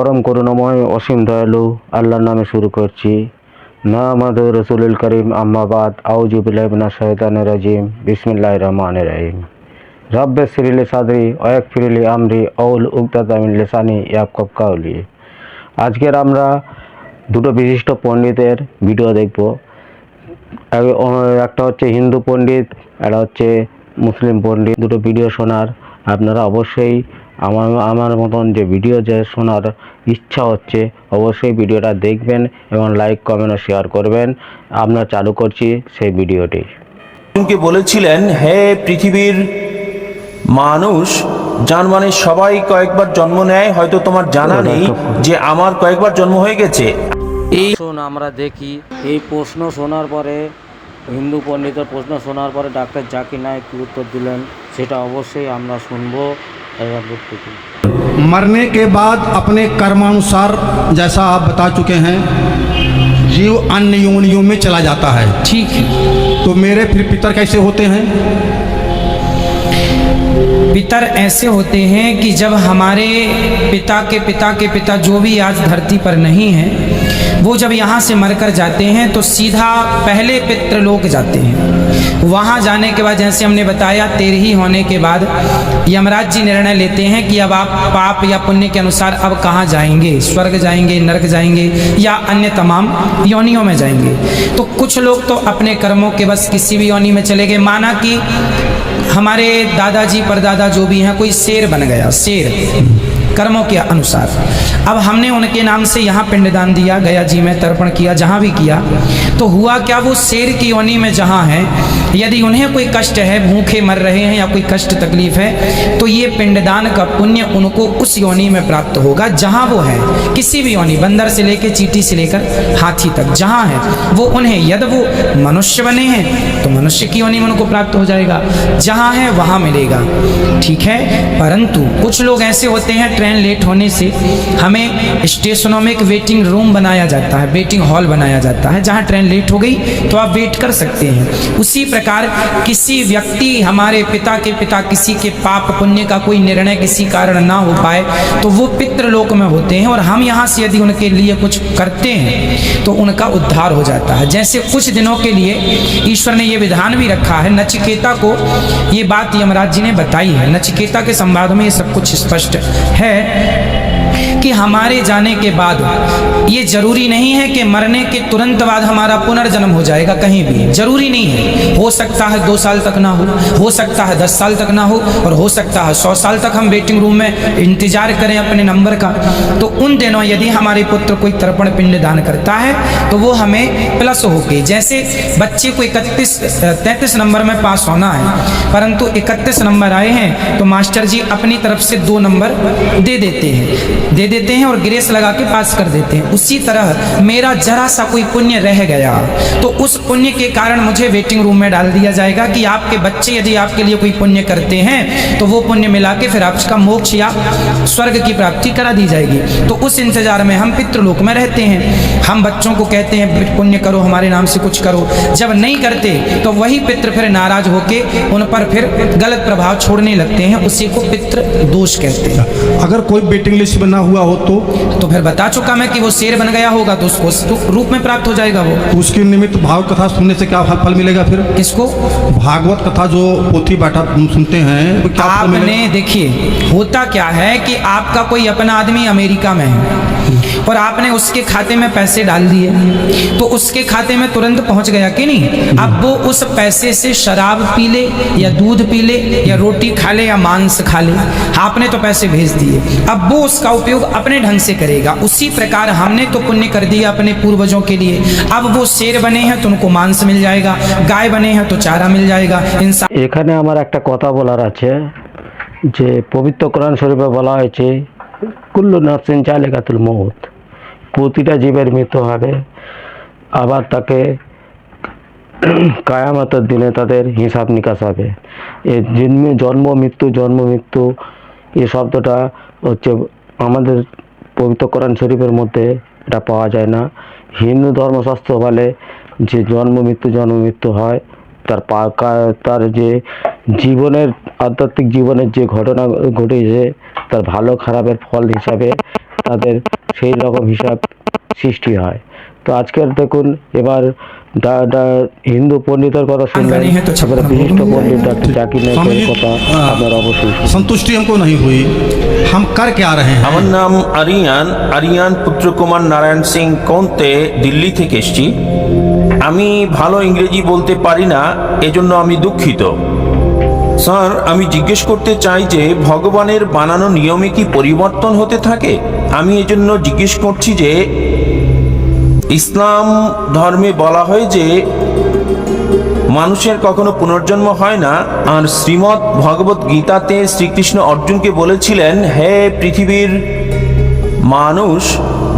পরম করুণাময় অসীম দয়ালু আল্লাহর নামে শুরু করছি। নামাদু রসুলুল করিম আম্মাবাদ আউযু বিল্লাহি মিনাশ শাইতানির রাজিম বিসমিল্লাহির রহমানির রহিম। রব্বে সিরিলি সাদরি ওয়াকফিরলি আমরি আউল উকদাতাম মিন লিসানি ইয়াফকাহু কাওলি। আজকের আমরা দুটো বিশিষ্ট পণ্ডিতের ভিডিও দেখব। একটা হচ্ছে হিন্দু পণ্ডিত, একটা হচ্ছে মুসলিম পণ্ডিত। দুটো ভিডিও শোনার আপনারা অবশ্যই আমার মতন যে ভিডিও যে শোনার ইচ্ছা হচ্ছে অবশ্যই ভিডিওটা দেখবেন এবং লাইক কমেন্ট ও শেয়ার করবেন। আমরা চালু করছি সেই ভিডিওটি। কে বলেছিলেন, হে পৃথিবীর মানুষ, জানমানে সবাই কয়েকবার জন্ম নেয়, হয়তো তোমার জানা নেই যে আমার কয়েকবার জন্ম হয়ে গেছে। এই আমরা দেখি এই প্রশ্ন শোনার পরে, হিন্দু পণ্ডিতের প্রশ্ন শোনার পরে ডাক্তার জাকির নায়েক কি উত্তর দিলেন সেটা অবশ্যই আমরা শুনবো। मरने के बाद अपने कर्मानुसार, जैसा आप बता चुके हैं, जीव अन्य योनियों में चला जाता है। ठीक है, तो मेरे फिर पितर कैसे होते हैं? पितर ऐसे होते हैं कि जब हमारे पिता के पिता जो भी आज धरती पर नहीं है, वो जब यहाँ से मरकर जाते हैं तो सीधा पहले पितृलोक जाते हैं। वहाँ जाने के बाद, जैसे हमने बताया, 13 होने के बाद यमराज जी निर्णय लेते हैं कि अब आप पाप या पुण्य के अनुसार अब कहाँ जाएंगे, स्वर्ग जाएंगे, नरक जाएंगे या अन्य तमाम योनियों में जाएंगे। तो कुछ लोग तो अपने कर्मों के बस किसी भी योनि में चले गए। माना कि हमारे दादाजी परदादा जो भी हैं, कोई शेर बन गया, शेर कर्मों के अनुसार। अब हमने उनके नाम से यहाँ पिंडदान दिया, गया जी में तर्पण किया, जहाँ भी किया, तो हुआ क्या, वो शेर की योनि में जहाँ है, यदि उन्हें कोई कष्ट है, भूखे मर रहे हैं या कोई कष्ट तकलीफ है, तो ये पिंडदान का पुण्य उनको उस योनि में प्राप्त होगा जहाँ वो है। किसी भी योनि, बंदर से लेकर चींटी से लेकर हाथी तक जहाँ है वो उन्हें, यदि वो मनुष्य बने हैं तो मनुष्य की योनि में उनको प्राप्त हो जाएगा, जहाँ है वहाँ मिलेगा। ठीक है, परंतु कुछ लोग ऐसे होते हैं, ट्रेन लेट होने से हमें स्टेशनों में एक वेटिंग रूम बनाया जाता है, वेटिंग हॉल बनाया जाता है, जहाँ ट्रेन लेट हो गई तो आप वेट कर सकते हैं। उसी प्रकार किसी व्यक्ति, हमारे पिता के पिता, किसी के पाप पुण्य का कोई निर्णय किसी कारण ना हो पाए तो वो पितृलोक में होते हैं, और हम यहाँ से यदि उनके लिए कुछ करते हैं तो उनका उद्धार हो जाता है। जैसे कुछ दिनों के लिए ईश्वर ने ये विधान भी रखा है, नचिकेता को ये बात यमराज जी ने बताई है। नचिकेता के संवाद में ये सब कुछ स्पष्ट है कि हमारे जाने के बाद ये जरूरी नहीं है कि मरने के तुरंत बाद हमारा पुनर्जन्म हो जाएगा, कहीं भी जरूरी नहीं है। हो सकता है 2 साल तक ना हो सकता है 10 साल तक ना हो, और हो सकता है 100 साल तक हम वेटिंग रूम में इंतजार करें अपने नंबर का। तो उन दिनों यदि हमारे पुत्र कोई तर्पण पिंड दान करता है तो वो हमें प्लस होके, जैसे बच्चे को 33 नंबर में पास होना है, परंतु 31 नंबर आए हैं तो मास्टर जी अपनी तरफ से 2 नंबर दे देते हैं और ग्रेस लगा के पास कर देते हैं। उसी तरह मेरा जरा सा कोई पुण्य रह गया तो उस पुण्य के कारण मुझे वेटिंग रूम में डाल दिया जाएगा कि आपके बच्चे यदि आपके लिए कोई पुण्य करते हैं तो वो पुण्य मिला के फिर आपका मोक्ष या स्वर्ग की प्राप्ति करा दी जाएगी। तो उस इंतजार में हम पितृलोक में रहते हैं। हम बच्चों को कहते हैं पुण्य करो, हमारे नाम से कुछ करो। जब नहीं करते तो वही पितृ फिर नाराज होके उन पर फिर गलत प्रभाव छोड़ने लगते हैं, उसी को पितृ दोष कहते हैं। अगर कोई वेटिंग लिस्ट बना हुआ हो तो फिर बता चुका मैं कि वो शेर बन गया होगा तो उसको रूप में प्राप्त हो जाएगा। वो उसके निमित्त भाव कथा सुनने से क्या फल मिलेगा? फिर किसको? भागवत कथा जो पोथी बैठा सुनते हैं, क्या आपने देखिए, होता क्या है कि आपका कोई अपना आदमी अमेरिका में है और आपने उसके खाते में पैसे डाल दिए तो उसके खाते में तुरंत पहुंच गया कि नहीं? अब वो उस पैसे से शराब पी ले या दूध पी ले या रोटी खा ले या मांस खा ले, आपने तो पैसे भेज दिए, अब वो उसका उपयोग अपने ढंग से करेगा। उसी प्रकार हमने तो पुण्य कर दिया अपने पूर्वजों के लिए, अब वो शेर बने हैं तो उनको मांस मिल जाएगा, गाय बने हैं तो चारा मिल जाएगा। এখানে আমার একটা কথা বলার আছে যে পবিত্র কোরআন শরীফে বলা হয়েছে কুল্লু নাফসিন যায়কাতুল মউত, প্রতিটা জীবের মৃত্যু হবে, আবার তাকে কায়ামতের দিনে তাদের হিসাব নিকাশ হবে। এই জন্ম মৃত্যু এই শব্দটা হচ্ছে আমাদের পবিত্র কোরআন শরীফের মধ্যে এটা পাওয়া যায় না। হিন্দু ধর্মশাস্ত্র বলে যে জন্ম মৃত্যু হয়, তার যে জীবনের আধ্যাত্মিক জীবনের যে ঘটনা ঘটেছে তার ভালো খারাপের ফল হিসাবে তাদের সেই রকম হিসাব সৃষ্টি হয়। তো আজকের দেখুন এবার হিন্দু পণ্ডিতের কথা শুনলেন, नहीं है तो এবারে छप्पन বিশিষ্ট भोग পণ্ডিত ডক্টর জাকির स्वामी নায়েকের जी, কথা আপনারা অবশ্যই শুনুন। संतुष्टि हमको नहीं हुई, हम कर क्या रहे हैं? আমার নাম আরিয়ান পুত্র কুমার নারায়ণ সিং কোন্তে, দিল্লি থেকে এসেছি। আমি ভালো ইংরেজি বলতে পারি না, এজন্য আমি দুঃখিত। স্যার, আমি জিজ্ঞেস করতে চাই যে ভগবানের বানানো নিয়মে কি পরিবর্তন হতে থাকে? আমি এজন্য জিজ্ঞেস করছি যে ইসলাম ধর্মে বলা হয় যে মানুষের কখনো পুনর্জন্ম হয় না, আর শ্রীমদ্ ভগবত গীতাতে শ্রীকৃষ্ণ অর্জুনকে বলেছিলেন, হে পৃথিবীর মানুষ,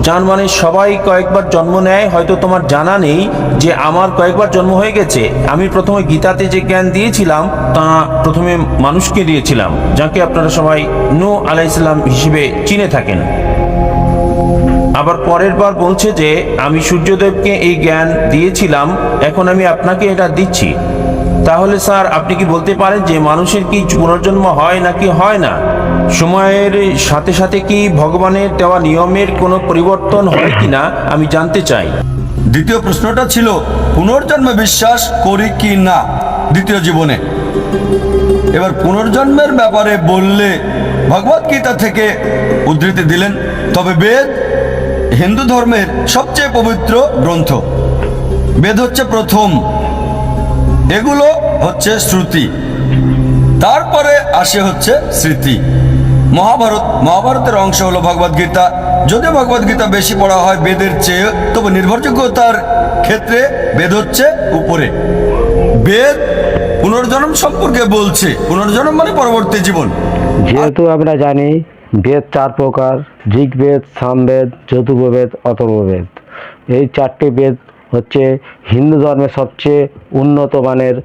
যার মানে সবাই কয়েকবার জন্ম নেয়, হয়তো তোমার জানা নেই যে আমার কয়েকবার জন্ম হয়ে গেছে। আমি প্রথমে গীতাতে যে জ্ঞান দিয়েছিলাম তা প্রথমে মানুষকে দিয়েছিলাম, যাকে আপনারা সবাই নূহ আলাইহিস সালাম হিসেবে চিনে থাকেন। আবার পরের বার বলছে যে আমি সূর্যদেবকে এই জ্ঞান দিয়েছিলাম, এখন আমি আপনাকে এটা দিচ্ছি। তাহলে স্যার, আপনি কি বলতে পারেন যে মানুষের কি পুনর্জন্ম হয় নাকি হয় না? সময়ের সাথে সাথে কি ভগবানের দেওয়া নিয়মের কোনো পরিবর্তন হয় কিনা আমি জানতে চাই। দ্বিতীয় প্রশ্নটা ছিল পুনর্জন্মে বিশ্বাস করি কি না দ্বিতীয় জীবনে। এবার পুনর্জন্মের ব্যাপারে বললে ভগবত গীতা থেকে উদ্ধৃতি দিলেন, তবে বেদ হিন্দু ধর্মের সবচেয়ে পবিত্র গ্রন্থ। বেদ হচ্ছে প্রথম, এগুলো হচ্ছে শ্রুতি, তারপরে আসে হচ্ছে স্মৃতি। মহাভারতের অংশ হলো ভগবত গীতা। যদিও ভগবত গীতা বেশি পড়া হয় বেদের চেয়ে, তবে নির্ভরযোগ্যতার ক্ষেত্রে বেদ হচ্ছে উপরে। বেদ পুনর্জন্ম সম্পর্কে বলছে, পুনর্জন্ম মানে পরবর্তী জীবন। যেহেতু আমরা জানি বেদ 4 প্রকার, ঋগ্বেদ, সামবেদ, যজুর্বেদ, অথর্ববেদ। এই 4টি বেদ হচ্ছে হিন্দু ধর্মের সবচেয়ে উন্নত মানের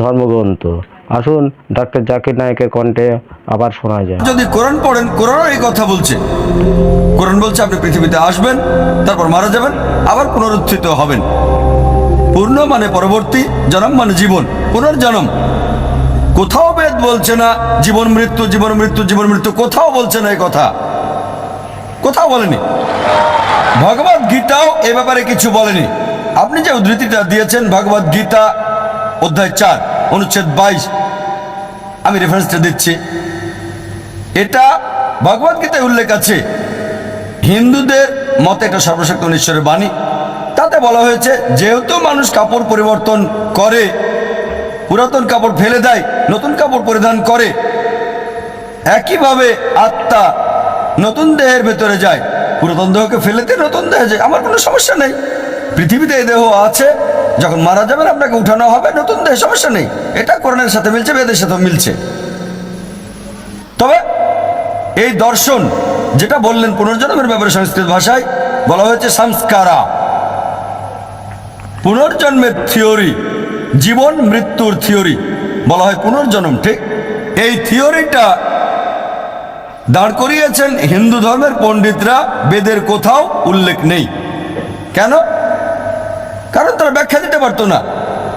ধর্মগ্রন্থ। আসুন ডক্টর জাকির নায়েকের কণ্ঠে আবার শোনা যায়। যদি কোরআন পড়েন, কোরআনও এই কথা বলছে। কোরআন বলছে আপনি পৃথিবীতে আসবেন, তারপর মারা যাবেন, আবার পুনরুত্থিত হবেন। পূর্ণ মানে পরবর্তী, জনম মানে জীবন, পুনর্জন্ম। কোথাও বেদ বলছে না জীবন মৃত্যু, জীবন মৃত্যু, জীবন মৃত্যু, কোথাও বলছে না এই কথা, কোথাও বলেনি। ভগবত গীতাও এ ব্যাপারে কিছু বলেনি। আপনি যে উদ্ধৃতিটা দিয়েছেন ভগবত গীতা অধ্যায় 4 অনুচ্ছেদ 22, আমি রেফারেন্সটা দিচ্ছি। এটা ভগবত গীতায় উল্লেখ আছে। হিন্দুদের মতে এটা সর্বশক্ত ঈশ্বরের বাণী। তাতে বলা হয়েছে যেহেতু মানুষ কাপড় পরিবর্তন করে, পুরাতন কাপড় ফেলে দেয়, নতুন কাপড় পরিধান করে, একইভাবে আত্মা নতুন দেহের ভেতরে যায়। পুরাতন দেহকে ফেলেতে নতুন দেহে যায়, আমার কোনো সমস্যা নেই। পৃথিবীতে এই দেহ আছে, যখন মারা যাবেন আপনাকে উঠানো হবে নতুন দেহে, সমস্যা নেই। এটা কোরআনের সাথে মিলছে, বেদের সাথে মিলছে। তবে এই দর্শন যেটা বললেন পুনর্জন্মের ব্যাপারে, সংস্কৃত ভাষায় বলা হয়েছে সংস্কারা, পুনর্জন্মের থিওরি, জীবন মৃত্যুর থিওরি বলা হয় পুনর্জন্ম। ঠিক এই থিওরিটা দাঁড় করিয়েছেন হিন্দু ধর্মের পণ্ডিতরা, বেদের কোথাও উল্লেখ নেই। কেন? কারণ তারা ব্যাখ্যা দিতে পারতো না।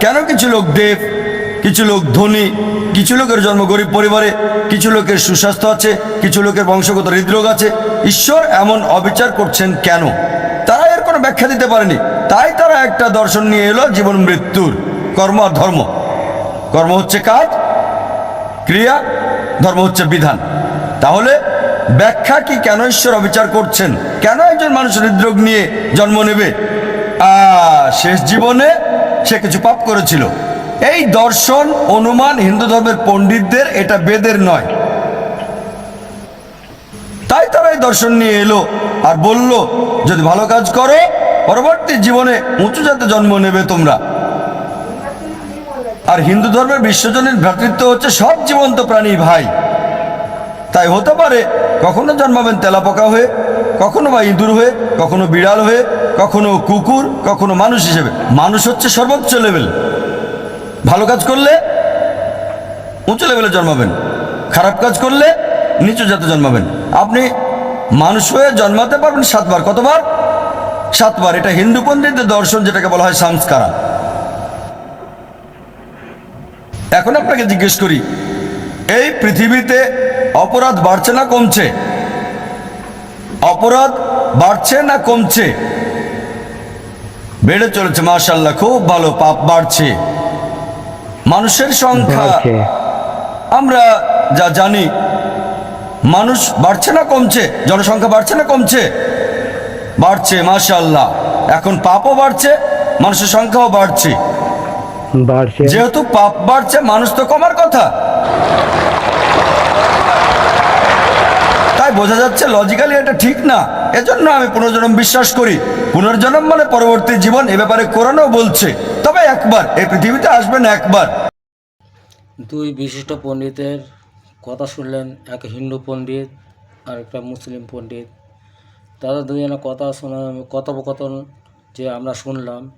কেন কিছু লোক দেব, কিছু লোক ধনী, কিছু লোকের জন্ম গরিব পরিবারে, কিছু লোকের সুস্বাস্থ্য আছে, কিছু লোকের বংশগত হৃদরোগ আছে, ঈশ্বর এমন অবিচার করছেন কেন? তারা এর কোনো ব্যাখ্যা দিতে পারেনি। তাই তারা একটা দর্শন নিয়ে এলো জীবন মৃত্যুর, কর্ম আর ধর্ম। কর্ম হচ্ছে কাজ, ক্রিয়া, ধর্ম হচ্ছে বিধান। তাহলে ব্যাখ্যা কি কেন ঈশ্বর অবিচার করছেন? কেন একজন মানুষ হৃদরোগ নিয়ে জন্ম নেবে? শেষ জীবনে সে কিছু পাপ করেছিল। এই দর্শন অনুমান হিন্দু ধর্মের পণ্ডিতদের, এটা বেদের নয়। তাই তারা এই দর্শন নিয়ে এলো আর বলল যদি ভালো কাজ করো পরবর্তী জীবনে উঁচু জাতে জন্ম নেবে তোমরা। আর হিন্দু ধর্মের বিশ্বজনীন ভ্রাতৃত্ব হচ্ছে সব জীবন্ত প্রাণী ভাই। তাই হতে পারে কখনো জন্মাবেন তেলাপোকা হয়ে, কখনো বা ইঁদুর হয়ে, কখনো বিড়াল হয়ে, কখনো কুকুর, কখনো মানুষ হিসেবে। মানুষ হচ্ছে সর্বোচ্চ লেভেল। ভালো কাজ করলে উঁচু লেভেলে জন্মাবেন, খারাপ কাজ করলে নিচু জাতে জন্মাবেন। আপনি মানুষ হয়ে জন্মাতে পারবেন 7 বার। কতবার? 7 বার। এটা হিন্দু পণ্ডিতদের দর্শন, যেটাকে বলা হয় সংস্কারা। এখন আপনাকে জিজ্ঞেস করি, এই পৃথিবীতে অপরাধ বাড়ছে না কমছে? অপরাধ বাড়ছে না কমছে? বেড়ে চলেছে, মাশাআল্লাহ, খুব ভালো, পাপ বাড়ছে। মানুষের সংখ্যা বাড়ছে। আমরা যা জানি, মানুষ বাড়ছে না কমছে? জনসংখ্যা বাড়ছে না কমছে? বাড়ছে, মাশাআল্লাহ। এখন পাপও বাড়ছে, মানুষের সংখ্যাও বাড়ছে। বাড়ছে। যেহেতু পাপ বাড়ছে, মানুষ তো কমার কথা। তাই বোঝা যাচ্ছে লজিক্যালি এটা ঠিক না। এজন্য আমি পুনর্জন্ম বিশ্বাস করি। পুনর্জন্ম মানে পরবর্তী জীবন, এ ব্যাপারে কোরআনও বলছে। তবে একবার এই পৃথিবীতে আসবেন, একবার। দুই বিশিষ্ট পণ্ডিতের কথা শুনলেন, এক হিন্দু পণ্ডিত আর একটা মুসলিম পণ্ডিত। তাদের দুজনের কথা শোনা, কথোপকথন যে আমরা শুনলাম,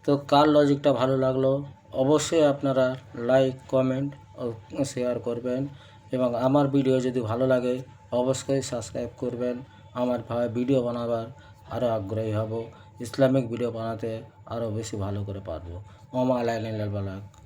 তো কার লজিকটা ভালো লাগলো অবশ্যই আপনারা লাইক, কমেন্ট ও শেয়ার করবেন। এবং আমার ভিডিও যদি ভালো লাগে অবশ্যই সাবস্ক্রাইব করবেন। আমার ভিডিও বানাবার আরও আগ্রহী হব, ইসলামিক ভিডিও বানাতে আরও বেশি ভালো করে পারবো। ওমা আলাইহিল বালাগ।